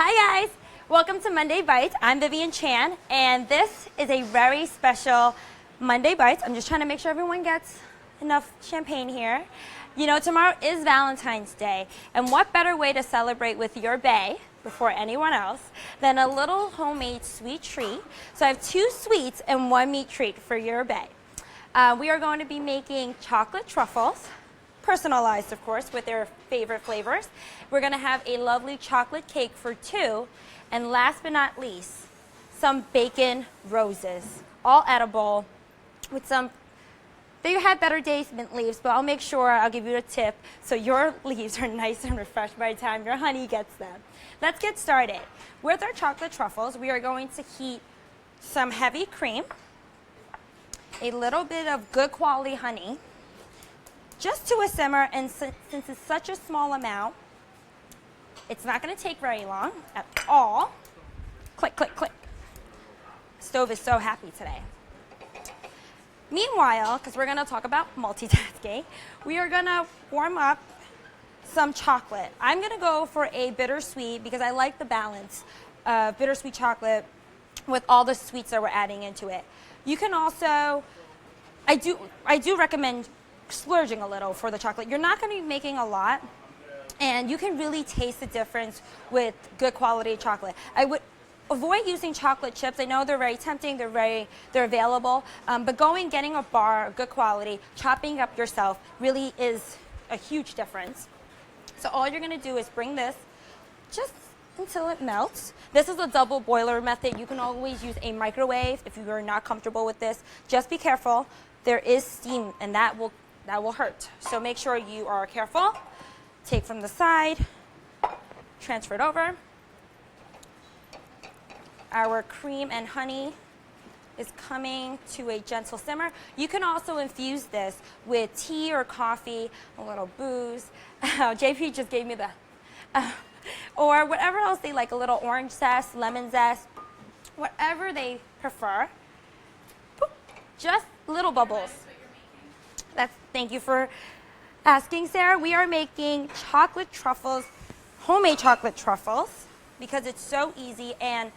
Hi guys, welcome to Monday Bites. I'm Vivian Chan, and this is a very special Monday Bites. I'm just trying to make sure everyone gets enough champagne here. You know, tomorrow is Valentine's Day, and what better way to celebrate with your bae before anyone else than a little homemade sweet treat. So I have 2 sweets and 1 meat treat for your bae. We are going to be making chocolate truffles, personalized of course with their favorite flavors. We're going to have a lovely chocolate cake for 2, and last but not least, some bacon roses, all edible with some, they had better days mint leaves, but I'll make sure I'll give you a tip so your leaves are nice and refreshed by the time your honey gets them. Let's get started. With our chocolate truffles, we are going to heat some heavy cream, a little bit of good quality honey, just to a simmer, and since it's such a small amount, it's not going to take very long at all. Click, click, click. Stove is so happy today. Meanwhile, because we're going to talk about multitasking, we are going to warm up some chocolate. I'm going to go for a bittersweet because I like the balance of bittersweet chocolate with all the sweets that we're adding into it. You can also, I do recommend splurging a little for the chocolate. You're not going to be making a lot, and you can really taste the difference with good quality chocolate. I would avoid using chocolate chips. I know they're very tempting, they're available, but getting a bar of good quality, chopping up yourself really is a huge difference. So all you're going to do is bring this just until it melts. This is a double boiler method. You can always use a microwave if you are not comfortable with this. Just be careful. There is steam, and that will hurt. So make sure you are careful. Take from the side, transfer it over. Our cream and honey is coming to a gentle simmer. You can also infuse this with tea or coffee, a little booze. JP just gave me the, or whatever else they like, a little orange zest, lemon zest, whatever they prefer. Boop, just little bubbles. Thank you for asking, Sarah. We are making chocolate truffles, homemade chocolate truffles, because it's so easy and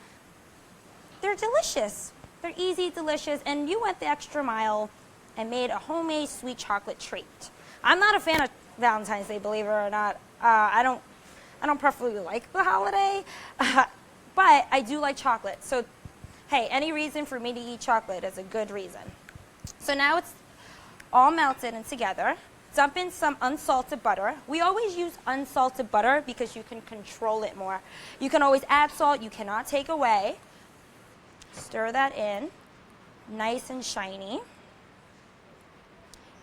they're delicious. They're easy, delicious, and you went the extra mile and made a homemade sweet chocolate treat. I'm not a fan of Valentine's Day, believe it or not. I don't preferably like the holiday, but I do like chocolate. So, hey, any reason for me to eat chocolate is a good reason. So now it's all melted and together. Dump in some unsalted butter. We always use unsalted butter because you can control it more. You can always add salt, you cannot take away. Stir that in, nice and shiny.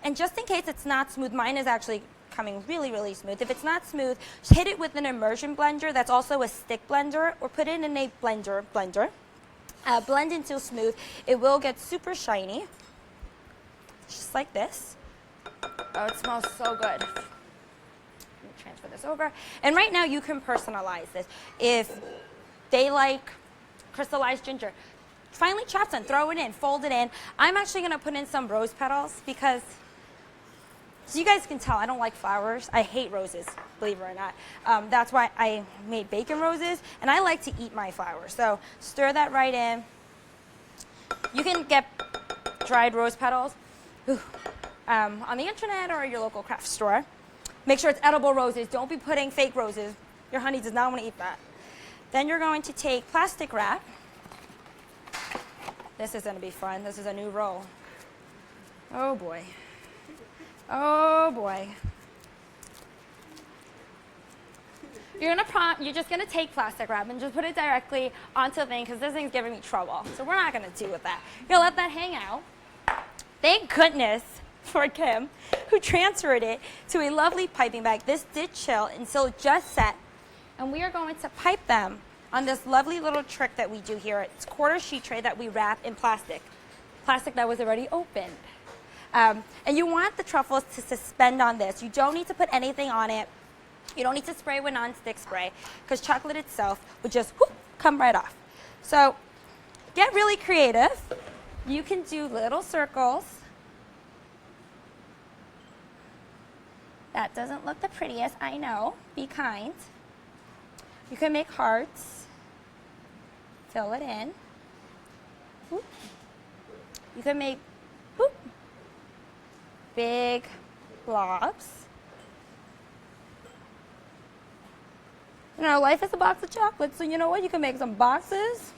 And just in case it's not smooth, mine is actually coming really, really smooth. If it's not smooth, just hit it with an immersion blender. That's also a stick blender, or put it in a blender. Blend until smooth. It will get super shiny, just like this. Oh, it smells so good. Let me transfer this over. And right now you can personalize this. If they like crystallized ginger, finely chop some, throw it in, fold it in. I'm actually going to put in some rose petals because, as you guys can tell, I don't like flowers. I hate roses, believe it or not. That's why I made bacon roses, and I like to eat my flowers. So stir that right in. You can get dried rose petals on the internet or your local craft store. Make sure it's edible roses. Don't be putting fake roses. Your honey does not want to eat that. Then you're going to take plastic wrap. This is going to be fun. This is a new roll. Oh boy. Oh boy. You're just going to take plastic wrap and just put it directly onto the thing, because this thing's giving me trouble. So we're not going to deal with that. You're going to let that hang out. Thank goodness for Kim, who transferred it to a lovely piping bag. This did chill until it just set. And we are going to pipe them on this lovely little trick that we do here. It's quarter sheet tray that we wrap in plastic that was already opened. And you want the truffles to suspend on this. You don't need to put anything on it. You don't need to spray with non-stick spray, because chocolate itself would just whoop, come right off. So get really creative. You can do little circles. That doesn't look the prettiest, I know. Be kind. You can make hearts. Fill it in. Boop. You can make boop, big blobs. You know, life is a box of chocolates, so you know what? You can make some boxes.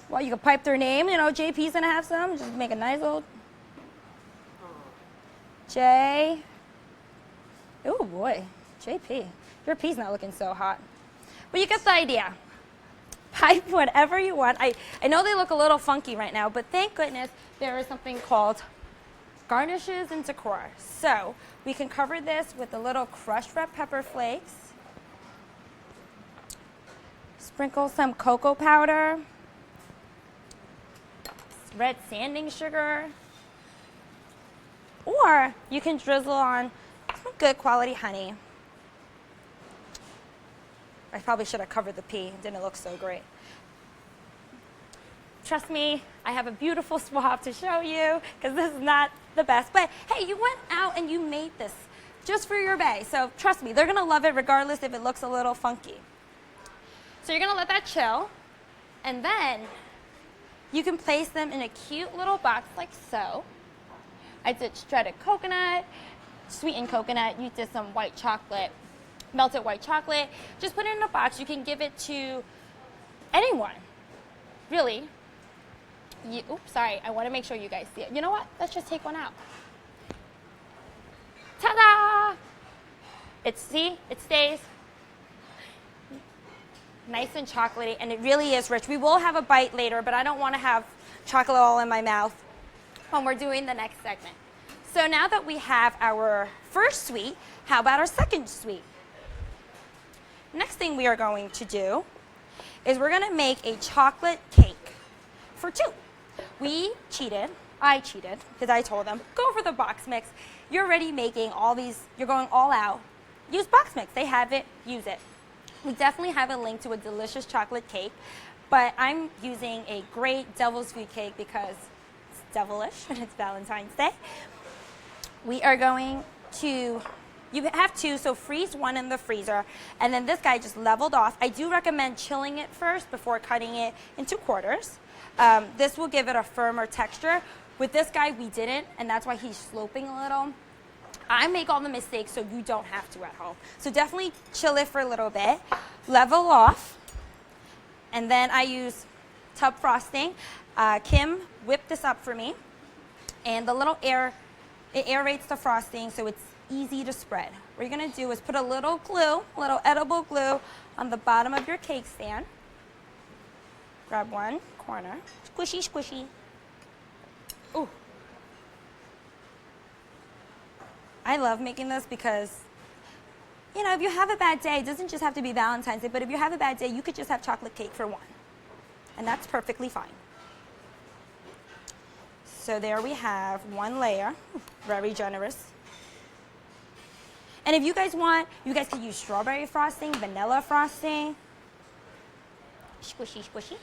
Well, you can pipe their name. You know, JP's gonna have some. Just make a nice old J. Oh boy, JP. Your P's not looking so hot. But you get the idea. Pipe whatever you want. I know they look a little funky right now, but thank goodness there is something called garnishes and decor. So we can cover this with a little crushed red pepper flakes. Sprinkle some cocoa powder, red sanding sugar, or you can drizzle on some good quality honey. I probably should have covered the P. It didn't look so great. Trust me, I have a beautiful swab to show you because this is not the best. But hey, you went out and you made this just for your bae. So trust me, they're gonna love it regardless if it looks a little funky. So you're gonna let that chill, and then you can place them in a cute little box like so. I did shredded coconut, sweetened coconut. You did some white chocolate, melted white chocolate. Just put it in a box. You can give it to anyone, really. Oops, sorry. I want to make sure you guys see it. You know what? Let's just take one out. Ta-da! It stays nice and chocolatey, and it really is rich. We will have a bite later, but I don't want to have chocolate all in my mouth when we're doing the next segment. So now that we have our first sweet, how about our second sweet? Next thing we are going to do is we're going to make a chocolate cake for two. I cheated, because I told them, go for the box mix. You're already making all these, you're going all out. Use box mix, they have it, use it. We definitely have a link to a delicious chocolate cake, but I'm using a great devil's food cake because it's devilish and it's Valentine's Day. We are going to, you have two, so freeze one in the freezer, and then this guy just leveled off. I do recommend chilling it first before cutting it into quarters. This will give it a firmer texture. With this guy, we didn't, and that's why he's sloping a little. I make all the mistakes, so you don't have to at home. So definitely chill it for a little bit, level off, and then I use tub frosting. Kim whipped this up for me, and the little air, it aerates the frosting so it's easy to spread. What you're gonna do is put a little glue, a little edible glue on the bottom of your cake stand. Grab one corner, squishy, squishy. Ooh. I love making this because, you know, if you have a bad day, it doesn't just have to be Valentine's Day, but if you have a bad day, you could just have chocolate cake for one. And that's perfectly fine. So there we have one layer, very generous. And if you guys want, you guys could use strawberry frosting, vanilla frosting. Squishy, squishy.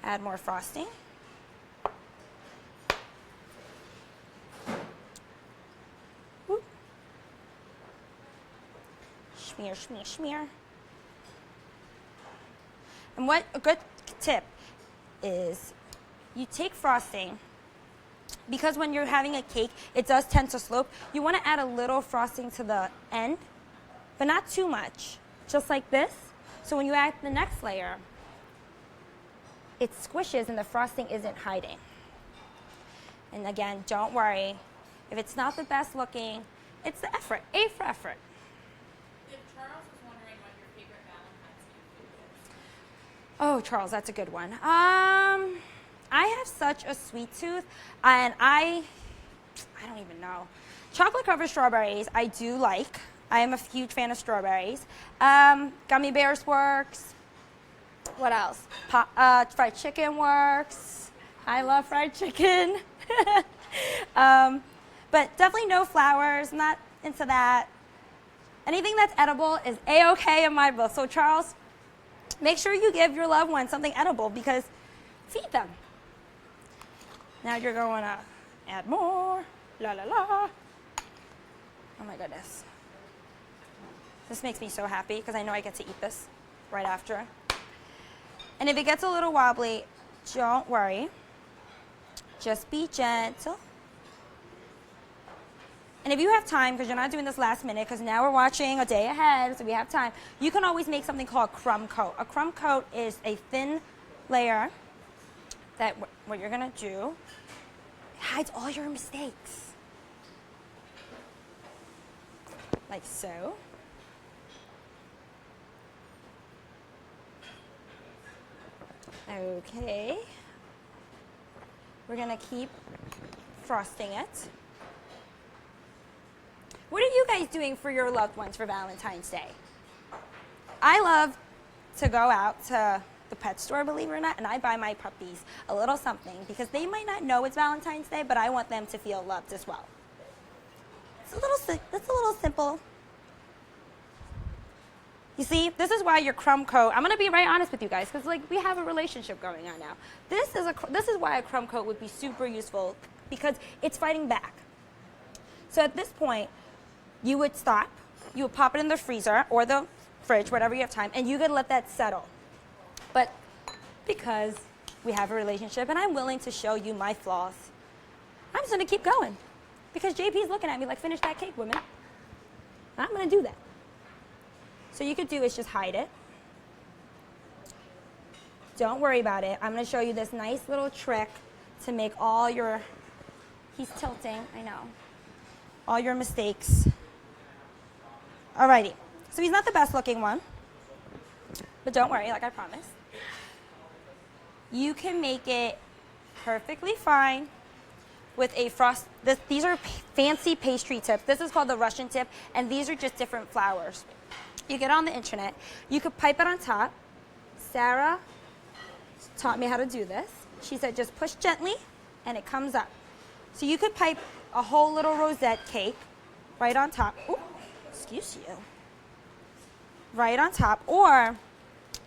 Add more frosting. Whoop. Smear, smear, smear. And what a good tip is you take frosting, because when you're having a cake, it does tend to slope. You want to add a little frosting to the end, but not too much, just like this. So when you add the next layer, it squishes and the frosting isn't hiding. And again, don't worry. If it's not the best looking, it's the effort. A for effort. If Charles was wondering what your favorite Valentine's Day food is. Oh, Charles, that's a good one. I have such a sweet tooth, and I don't even know. Chocolate covered strawberries, I do like. I am a huge fan of strawberries. Gummy bears works. What else? Fried chicken works. I love fried chicken. But definitely no flowers, not into that. Anything that's edible is A-okay in my book. So Charles, make sure you give your loved one something edible because feed them. Now you're going to add more. La la la. Oh my goodness. This makes me so happy because I know I get to eat this right after. And if it gets a little wobbly, don't worry. Just be gentle. And if you have time, because you're not doing this last minute, because now we're watching a day ahead, so we have time, you can always make something called a crumb coat. A crumb coat is a thin layer that what you're going to do, it hides all your mistakes. Like so. Okay. We're going to keep frosting it. What are you guys doing for your loved ones for Valentine's Day? I love to go out to the pet store, believe it or not, and I buy my puppies a little something because they might not know it's Valentine's Day, but I want them to feel loved as well. It's a little simple. You see, this is why your crumb coat, I'm going to be very honest with you guys because like we have a relationship going on now. This is why a crumb coat would be super useful because it's fighting back. So at this point, you would stop, you would pop it in the freezer or the fridge, whatever you have time, and you could let that settle. But because we have a relationship and I'm willing to show you my flaws, I'm just going to keep going because JP's looking at me like, finish that cake, woman. I'm going to do that. So you could do is just hide it. Don't worry about it. I'm going to show you this nice little trick to make all your, he's tilting, I know, all your mistakes. Alrighty, so he's not the best looking one, but don't worry, like I promised. You can make it perfectly fine with a frost. These are fancy pastry tips. This is called the Russian tip, and these are just different flours. You get on the internet. You could pipe it on top. Sarah taught me how to do this. She said just push gently, and it comes up. So you could pipe a whole little rosette cake right on top. Ooh, excuse you. Right on top. Or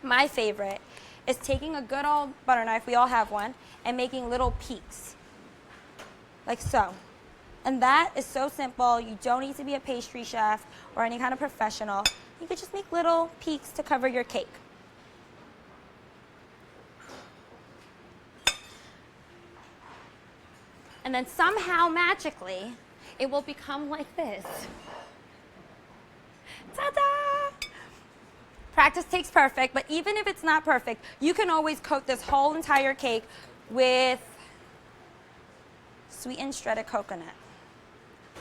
my favorite is taking a good old butter knife, we all have one, and making little peaks. Like so. And that is so simple. You don't need to be a pastry chef or any kind of professional. You could just make little peaks to cover your cake. And then somehow, magically, it will become like this. Ta-da! Practice takes perfect, but even if it's not perfect, you can always coat this whole entire cake with sweetened shredded coconut.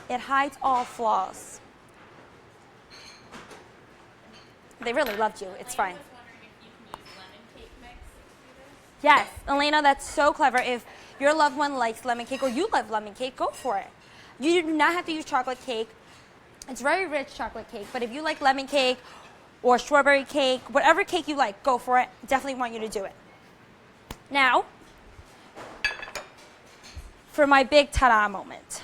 It hides all flaws. They really loved you. It's fine. I was wondering if you can use lemon cake mix to do this. Yes, Elena, that's so clever. If your loved one likes lemon cake or you love lemon cake, go for it. You do not have to use chocolate cake. It's very rich chocolate cake, but if you like lemon cake or strawberry cake, whatever cake you like, go for it. Definitely want you to do it. Now, for my big ta-da moment.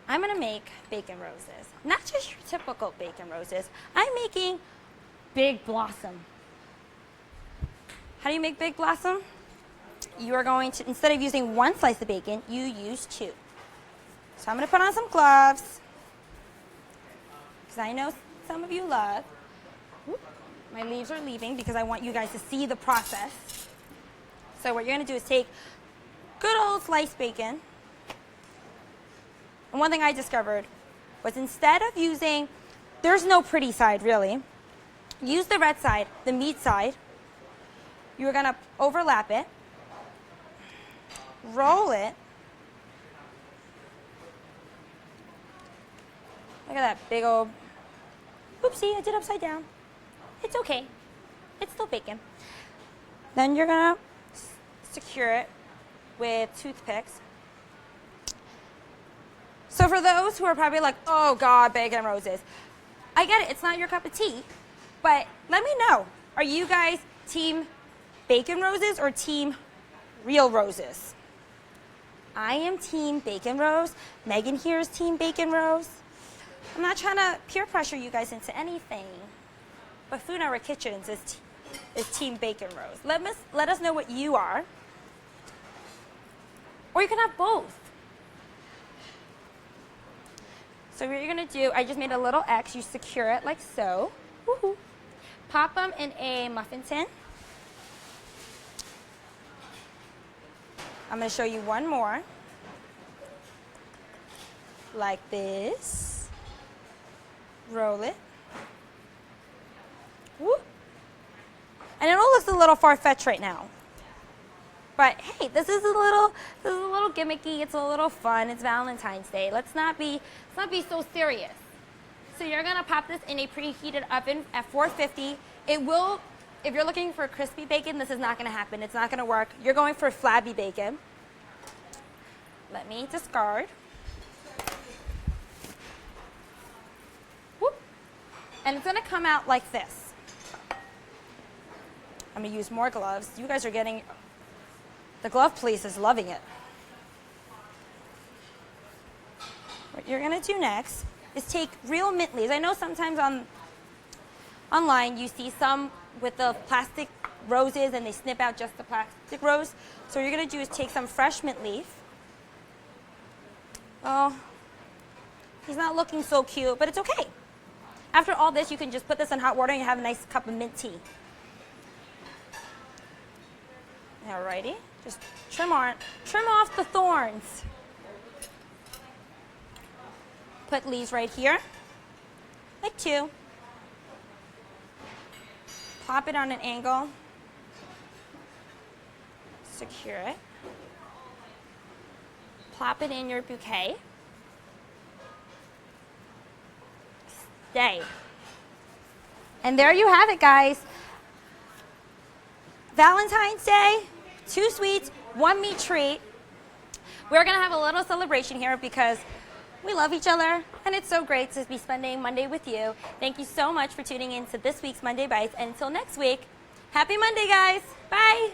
I'm gonna make bacon roses. Not just your typical bacon roses. I'm making Big Blossom. How do you make Big Blossom? You are going to, instead of using one slice of bacon, you use two. So I'm gonna put on some gloves, because I know some of you love. Whoop, my leaves are leaving because I want you guys to see the process. So what you're gonna do is take good old sliced bacon. And one thing I discovered was instead of using, there's no pretty side really, use the red side, the meat side. You're gonna overlap it, roll it. Look at that big old, oopsie, I did upside down. It's okay, it's still bacon. Then you're gonna secure it with toothpicks. So for those who are probably like, oh God, bacon roses. I get it, it's not your cup of tea, but let me know. Are you guys team bacon roses or team real roses? I am team bacon rose. Megan here is team bacon rose. I'm not trying to peer pressure you guys into anything, but Food Network Kitchens is team bacon rose. Let us know what you are. Or you can have both. So what you're gonna do, I just made a little X. You secure it like so. Woohoo. Pop them in a muffin tin. I'm gonna show you one more. Like this. Roll it. Woo. And it all looks a little far-fetched right now. But hey, this is a little gimmicky, it's a little fun, it's Valentine's Day. Let's not be so serious. So you're gonna pop this in a preheated oven at 450. It will, if you're looking for crispy bacon, this is not gonna happen. It's not gonna work. You're going for flabby bacon. Let me discard. Whoop. And it's gonna come out like this. I'm gonna use more gloves. You guys are getting, the glove police is loving it. What you're gonna do next is take real mint leaves. I know sometimes online you see some with the plastic roses and they snip out just the plastic rose. So what you're gonna do is take some fresh mint leaf. Oh, he's not looking so cute, but it's okay. After all this, you can just put this in hot water and you have a nice cup of mint tea. Alrighty, just trim off the thorns. Put leaves right here, like 2. Pop it on an angle. Secure it. Plop it in your bouquet. Stay. And there you have it, guys. Valentine's Day, 2 sweets, 1 meat treat. We're gonna have a little celebration here because we love each other, and it's so great to be spending Monday with you. Thank you so much for tuning in to this week's Monday Bites, and until next week, happy Monday, guys. Bye.